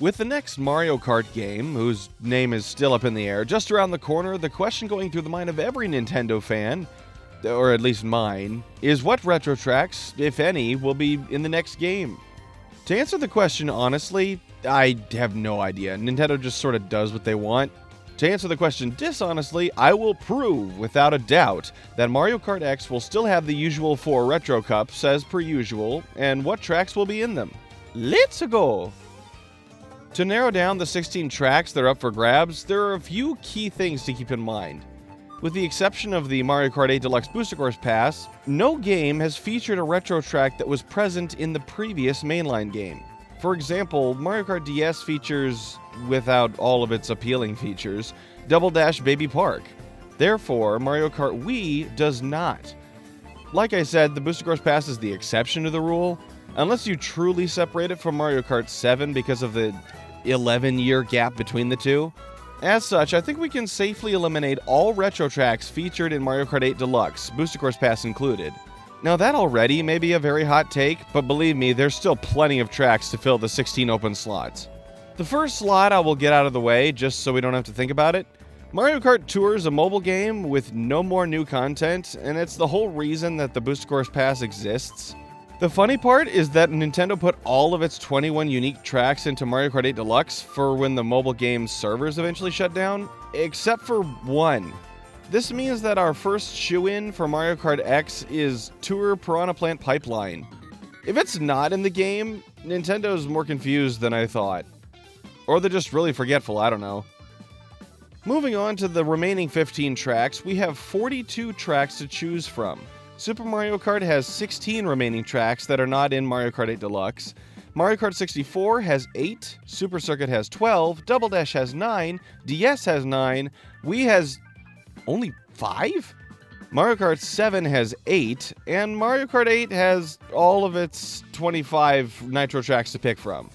With the next Mario Kart game, whose name is still up in the air, just around the corner, the question going through the mind of every Nintendo fan, or at least mine, is what retro tracks, if any, will be in the next game? To answer the question honestly, I have no idea. Nintendo just sort of does what they want. To answer the question dishonestly, I will prove without a doubt that Mario Kart X will still have the usual 4 retro cups as per usual, and what tracks will be in them. Let's go! To narrow down the 16 tracks that are up for grabs, there are a few key things to keep in mind. With the exception of the Mario Kart 8 Deluxe Booster Course Pass, no game has featured a retro track that was present in the previous mainline game. For example, Mario Kart DS features, without all of its appealing features, Double Dash Baby Park. Therefore, Mario Kart Wii does not. Like I said, the Booster Course Pass is the exception to the rule, unless you truly separate it from Mario Kart 7 because of the 11-year gap between the two. As such, I think we can safely eliminate all retro tracks featured in Mario Kart 8 Deluxe, Booster Course Pass included. Now that already may be a very hot take, but believe me, there's still plenty of tracks to fill the 16 open slots. The first slot I will get out of the way, just so we don't have to think about it. Mario Kart Tour is a mobile game with no more new content, and it's the whole reason that the Booster Course Pass exists. The funny part is that Nintendo put all of its 21 unique tracks into Mario Kart 8 Deluxe for when the mobile game's servers eventually shut down, except for one. This means that our first shoe-in for Mario Kart X is Tour Piranha Plant Pipeline. If it's not in the game, Nintendo's more confused than I thought. Or they're just really forgetful, I don't know. Moving on to the remaining 15 tracks, we have 42 tracks to choose from. Super Mario Kart has 16 remaining tracks that are not in Mario Kart 8 Deluxe. Mario Kart 64 has 8, Super Circuit has 12, Double Dash has 9, DS has 9, Wii has only 5? Mario Kart 7 has 8, and Mario Kart 8 has all of its 25 Nitro tracks to pick from.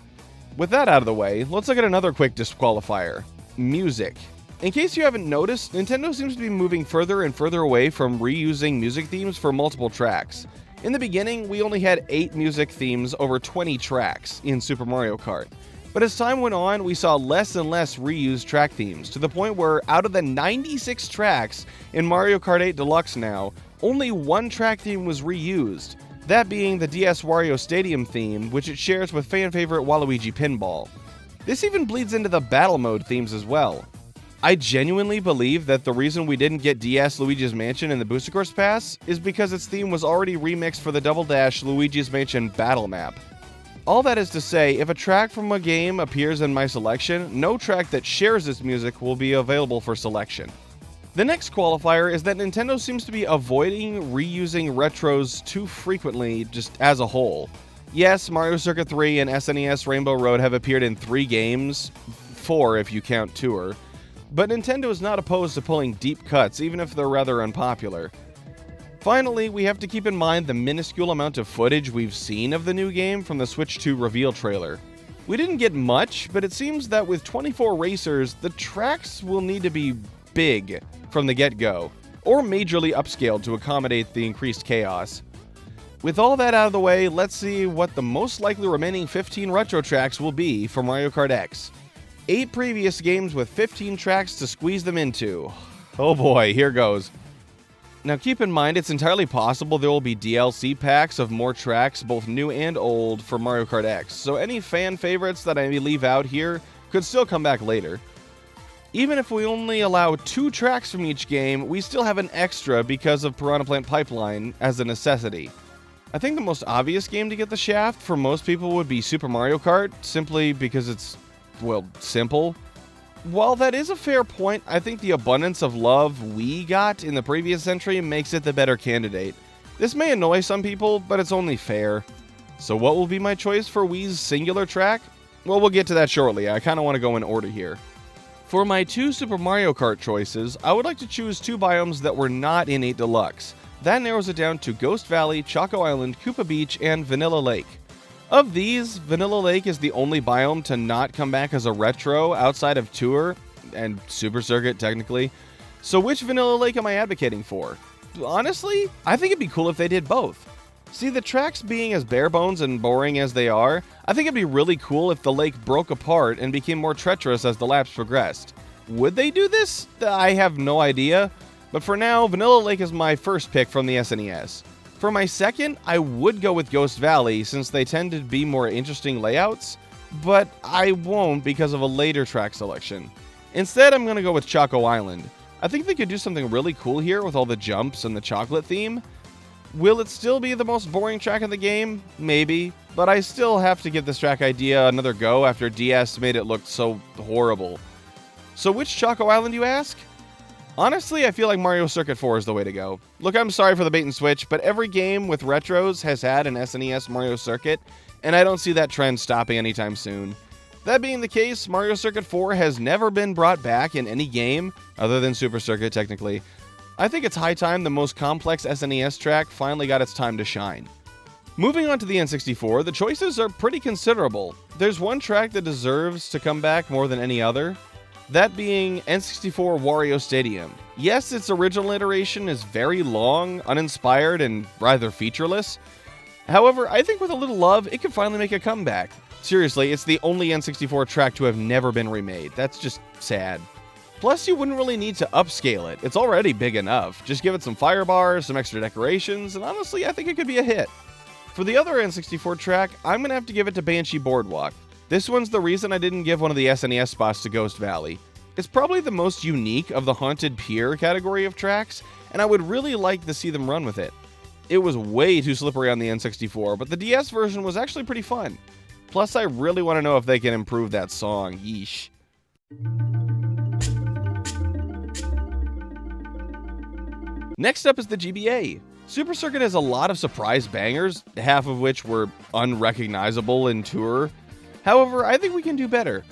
With that out of the way, let's look at another quick disqualifier: music. In case you haven't noticed, Nintendo seems to be moving further and further away from reusing music themes for multiple tracks. In the beginning, we only had 8 music themes over 20 tracks in Super Mario Kart. But as time went on, we saw less and less reused track themes, to the point where out of the 96 tracks in Mario Kart 8 Deluxe now, only 1 track theme was reused, that being the DS Wario Stadium theme, which it shares with fan favorite Waluigi Pinball. This even bleeds into the battle mode themes as well. I genuinely believe that the reason we didn't get DS Luigi's Mansion in the Booster Course Pass is because its theme was already remixed for the Double Dash Luigi's Mansion battle map. All that is to say, if a track from a game appears in my selection, no track that shares this music will be available for selection. The next qualifier is that Nintendo seems to be avoiding reusing retros too frequently just as a whole. Yes, Mario Circuit 3 and SNES Rainbow Road have appeared in 3 games, 4 if you count Tour, but Nintendo is not opposed to pulling deep cuts even if they're rather unpopular. Finally, we have to keep in mind the minuscule amount of footage we've seen of the new game from the Switch 2 reveal trailer. We didn't get much, but it seems that with 24 racers, the tracks will need to be big from the get-go, or majorly upscaled to accommodate the increased chaos. With all that out of the way, let's see what the most likely remaining 15 retro tracks will be for Mario Kart X. 8 previous games with 15 tracks to squeeze them into. Oh boy, here goes. Now keep in mind, it's entirely possible there will be DLC packs of more tracks, both new and old, for Mario Kart X, so any fan favorites that I may leave out here could still come back later. Even if we only allow 2 tracks from each game, we still have an extra because of Piranha Plant Pipeline as a necessity. I think the most obvious game to get the shaft for most people would be Super Mario Kart, simply because it's, well, simple. While that is a fair point, I think the abundance of love we got in the previous entry makes it the better candidate. This may annoy some people, but it's only fair. So what will be my choice for Wii's singular track? Well, we'll get to that shortly. I kind of want to go in order here. For my 2 Super Mario Kart choices, I would like to choose 2 biomes that were not in 8 Deluxe. That narrows it down to Ghost Valley, Choco Island, Koopa Beach, and Vanilla Lake. Of these, Vanilla Lake is the only biome to not come back as a retro outside of Tour, and Super Circuit technically. So which Vanilla Lake am I advocating for? Honestly, I think it'd be cool if they did both. See, the tracks being as bare bones and boring as they are, I think it'd be really cool if the lake broke apart and became more treacherous as the laps progressed. Would they do this? I have no idea, but for now, Vanilla Lake is my first pick from the SNES. For my second, I would go with Ghost Valley since they tend to be more interesting layouts, but I won't because of a later track selection. Instead, I'm going to go with Choco Island. I think they could do something really cool here with all the jumps and the chocolate theme. Will it still be the most boring track in the game? Maybe, but I still have to give this track idea another go after DS made it look so horrible. So which Choco Island, you ask? Honestly, I feel like Mario Circuit 4 is the way to go. Look, I'm sorry for the bait and switch, but every game with retros has had an SNES Mario Circuit, and I don't see that trend stopping anytime soon. That being the case, Mario Circuit 4 has never been brought back in any game, other than Super Circuit technically. I think it's high time the most complex SNES track finally got its time to shine. Moving on to the N64, the choices are pretty considerable. There's one track that deserves to come back more than any other, that being N64 Wario Stadium. Yes, its original iteration is very long, uninspired, and rather featureless. However, I think with a little love, it could finally make a comeback. Seriously, it's the only N64 track to have never been remade. That's just sad. Plus, you wouldn't really need to upscale it. It's already big enough. Just give it some fire bars, some extra decorations, and honestly, I think it could be a hit. For the other N64 track, I'm going to have to give it to Banshee Boardwalk. This one's the reason I didn't give one of the SNES spots to Ghost Valley. It's probably the most unique of the Haunted Pier category of tracks, and I would really like to see them run with it. It was way too slippery on the N64, but the DS version was actually pretty fun. Plus, I really want to know if they can improve that song. Yeesh. Next up is the GBA. Super Circuit has a lot of surprise bangers, half of which were unrecognizable in Tour. However, I think we can do better.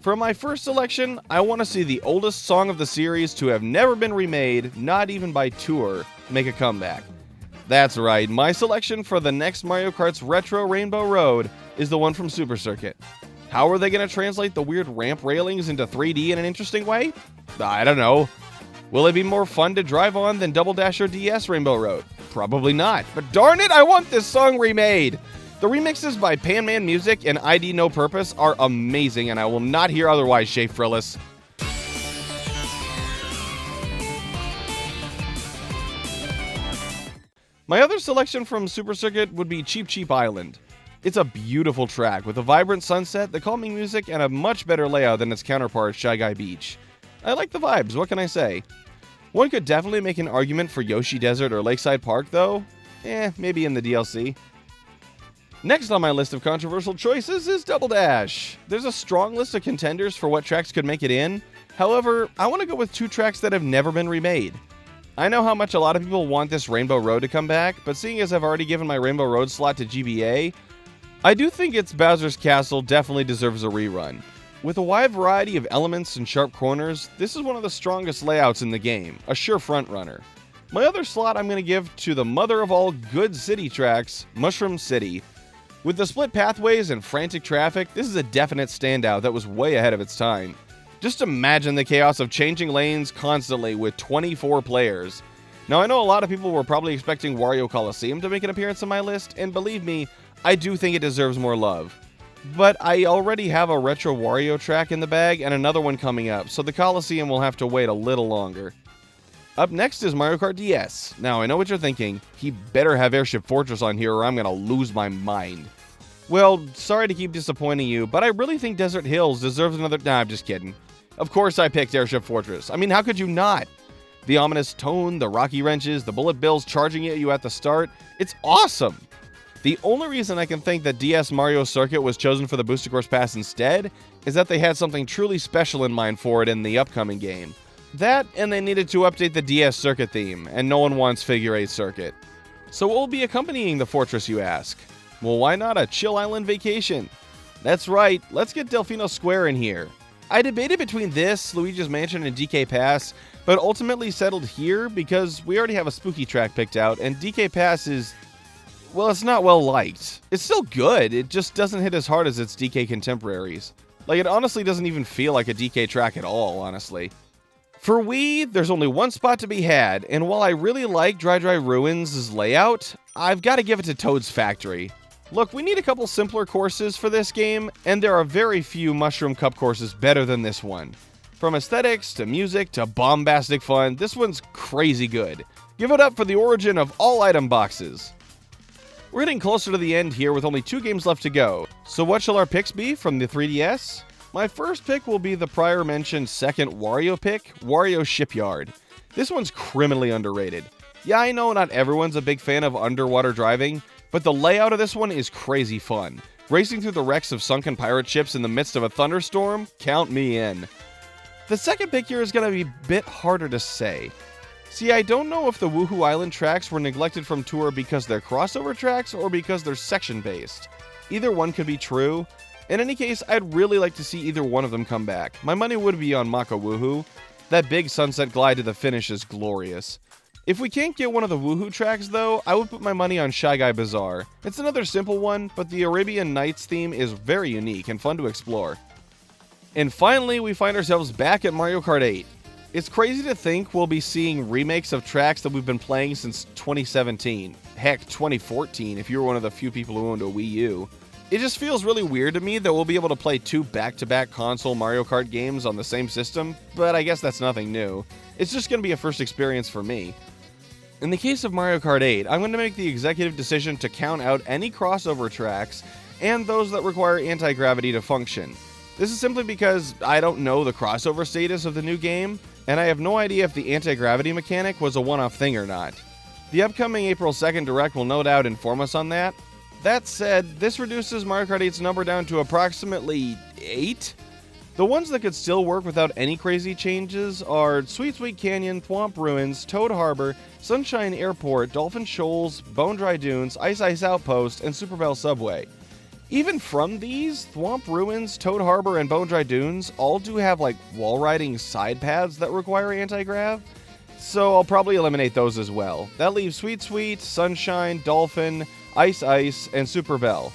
For my first selection, I want to see the oldest song of the series to have never been remade, not even by Tour, make a comeback. That's right, my selection for the next Mario Kart's Retro Rainbow Road is the one from Super Circuit. How are they going to translate the weird ramp railings into 3D in an interesting way? I don't know. Will it be more fun to drive on than Double Dash or DS Rainbow Road? Probably not, but darn it, I want this song remade! The remixes by Panman Music and ID No Purpose are amazing, and I will not hear otherwise, Shea Frillis. My other selection from Super Circuit would be Cheep Cheep Island. It's a beautiful track with a vibrant sunset, the calming music, and a much better layout than its counterpart, Shy Guy Beach. I like the vibes, what can I say? One could definitely make an argument for Yoshi Desert or Lakeside Park, though. Maybe in the DLC. Next on my list of controversial choices is Double Dash. There's a strong list of contenders for what tracks could make it in. However, I want to go with two tracks that have never been remade. I know how much a lot of people want this Rainbow Road to come back, but seeing as I've already given my Rainbow Road slot to GBA, I do think its Bowser's Castle definitely deserves a rerun. With a wide variety of elements and sharp corners, this is one of the strongest layouts in the game, a sure frontrunner. My other slot I'm going to give to the mother of all good city tracks, Mushroom City. With the split pathways and frantic traffic, this is a definite standout that was way ahead of its time. Just imagine the chaos of changing lanes constantly with 24 players. Now, I know a lot of people were probably expecting Wario Coliseum to make an appearance on my list, and believe me, I do think it deserves more love. But I already have a retro Wario track in the bag and another one coming up, so the Coliseum will have to wait a little longer. Up next is Mario Kart DS. Now, I know what you're thinking. He better have Airship Fortress on here or I'm gonna lose my mind. Well, sorry to keep disappointing you, but I really think Desert Hills deserves another... Nah, I'm just kidding. Of course I picked Airship Fortress. I mean, how could you not? The ominous tone, the rocky wrenches, the bullet bills charging at you at the start. It's awesome! The only reason I can think that DS Mario Circuit was chosen for the Booster Course Pass instead is that they had something truly special in mind for it in the upcoming game. That, and they needed to update the DS Circuit theme, and no one wants Figure 8 Circuit. So what will be accompanying the Fortress, you ask? Well, why not a Chill Island vacation? That's right, let's get Delfino Square in here. I debated between this, Luigi's Mansion, and DK Pass, but ultimately settled here because we already have a spooky track picked out, and DK Pass is... well, it's not well liked. It's still good, it just doesn't hit as hard as its DK contemporaries. Like, it honestly doesn't even feel like a DK track at all, honestly. For Wii, there's only one spot to be had, and while I really like Dry Ruins' layout, I've got to give it to Toad's Factory. Look, we need a couple simpler courses for this game, and there are very few Mushroom Cup courses better than this one. From aesthetics, to music, to bombastic fun, this one's crazy good. Give it up for the origin of all item boxes. We're getting closer to the end here with only 2 games left to go. So what shall our picks be from the 3DS? My first pick will be the prior mentioned second Wario pick, Wario Shipyard. This one's criminally underrated. Yeah, I know not everyone's a big fan of underwater driving, but the layout of this one is crazy fun. Racing through the wrecks of sunken pirate ships in the midst of a thunderstorm? Count me in. The second pick here is going to be a bit harder to say. See, I don't know if the Woohoo Island tracks were neglected from Tour because they're crossover tracks or because they're section-based. Either one could be true. In any case, I'd really like to see either one of them come back. My money would be on Mako Woohoo. That big sunset glide to the finish is glorious. If we can't get one of the Woohoo tracks though, I would put my money on Shy Guy Bazaar. It's another simple one, but the Arabian Nights theme is very unique and fun to explore. And finally, we find ourselves back at Mario Kart 8. It's crazy to think we'll be seeing remakes of tracks that we've been playing since 2017. Heck, 2014 if you were one of the few people who owned a Wii U. It just feels really weird to me that we'll be able to play 2 back-to-back console Mario Kart games on the same system, but I guess that's nothing new. It's just going to be a first experience for me. In the case of Mario Kart 8, I'm going to make the executive decision to count out any crossover tracks and those that require anti-gravity to function. This is simply because I don't know the crossover status of the new game, and I have no idea if the anti-gravity mechanic was a one-off thing or not. The upcoming April 2nd Direct will no doubt inform us on that. That said, this reduces Mario Kart 8's number down to approximately 8. The ones that could still work without any crazy changes are Sweet Sweet Canyon, Thwomp Ruins, Toad Harbor, Sunshine Airport, Dolphin Shoals, Bone Dry Dunes, Ice Ice Outpost, and Super Bell Subway. Even from these, Thwomp Ruins, Toad Harbor, and Bone Dry Dunes all do have like wall riding side paths that require anti-grav, so I'll probably eliminate those as well. That leaves Sweet Sweet, Sunshine, Dolphin, Ice Ice, and Super Bell.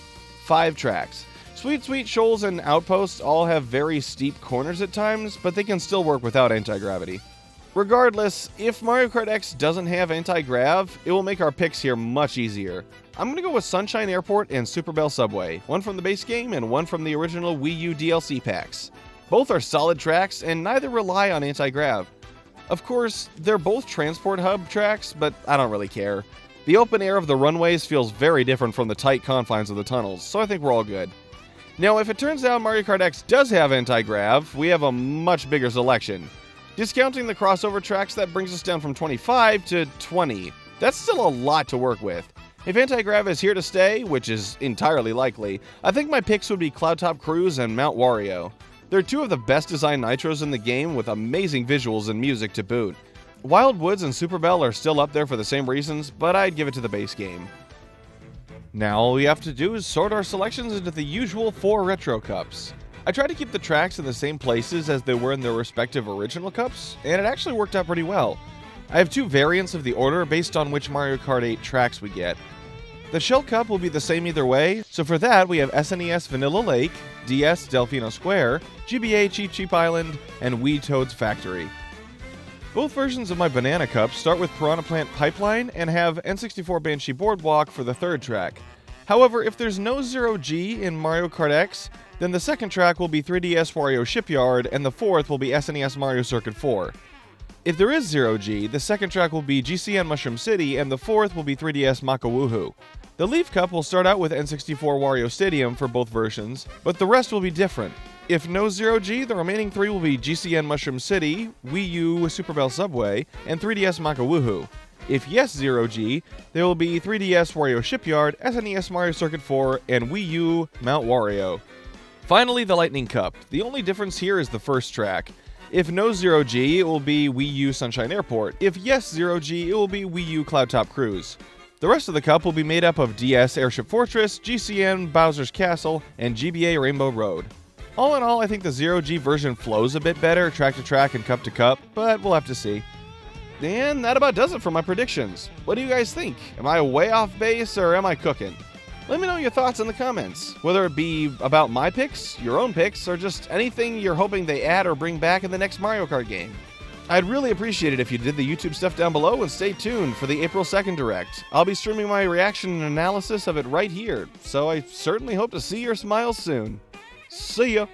5 tracks. Sweet Sweet, Shoals, and Outposts all have very steep corners at times, but they can still work without anti-gravity. Regardless, if Mario Kart X doesn't have anti-grav, it will make our picks here much easier. I'm going to go with Sunshine Airport and Super Bell Subway, one from the base game and one from the original Wii U DLC packs. Both are solid tracks and neither rely on anti-grav. Of course, they're both transport hub tracks, but I don't really care. The open air of the runways feels very different from the tight confines of the tunnels, so I think we're all good. Now, if it turns out Mario Kart X does have anti-grav, we have a much bigger selection. Discounting the crossover tracks, that brings us down from 25 to 20. That's still a lot to work with. If anti-grav is here to stay, which is entirely likely, I think my picks would be Cloudtop Cruise and Mount Wario. They're 2 of the best designed nitros in the game with amazing visuals and music to boot. Wild Woods and Super Bell are still up there for the same reasons, but I'd give it to the base game. Now all we have to do is sort our selections into the usual 4 retro cups. I tried to keep the tracks in the same places as they were in their respective original cups, and it actually worked out pretty well. I have 2 variants of the order based on which Mario Kart 8 tracks we get. The Shell Cup will be the same either way, so for that we have SNES Vanilla Lake, DS Delfino Square, GBA Cheep Cheep Island, and Wii Toad's Factory. Both versions of my Banana Cup start with Piranha Plant Pipeline and have N64 Banshee Boardwalk for the 3rd track. However, if there's no 0G in Mario Kart X, then the 2nd track will be 3DS Wario Shipyard and the 4th will be SNES Mario Circuit 4. If there is 0G, the 2nd track will be GCN Mushroom City and the 4th will be 3DS Mako Woohoo. The Leaf Cup will start out with N64 Wario Stadium for both versions, but the rest will be different. If no 0G, the remaining 3 will be GCN Mushroom City, Wii U Super Bell Subway, and 3DS Mako Woohoo. If yes 0G, there will be 3DS Wario Shipyard, SNES Mario Circuit 4, and Wii U Mount Wario. Finally, the Lightning Cup. The only difference here is the first track. If no 0G, it will be Wii U Sunshine Airport. If yes 0G, it will be Wii U Cloudtop Cruise. The rest of the cup will be made up of DS Airship Fortress, GCN Bowser's Castle, and GBA Rainbow Road. All in all, I think the 0G version flows a bit better, track to track and cup to cup, but we'll have to see. And that about does it for my predictions. What do you guys think? Am I way off base or am I cooking? Let me know your thoughts in the comments, whether it be about my picks, your own picks, or just anything you're hoping they add or bring back in the next Mario Kart game. I'd really appreciate it if you did the YouTube stuff down below, and stay tuned for the April 2nd Direct. I'll be streaming my reaction and analysis of it right here, so I certainly hope to see your smiles soon. See ya!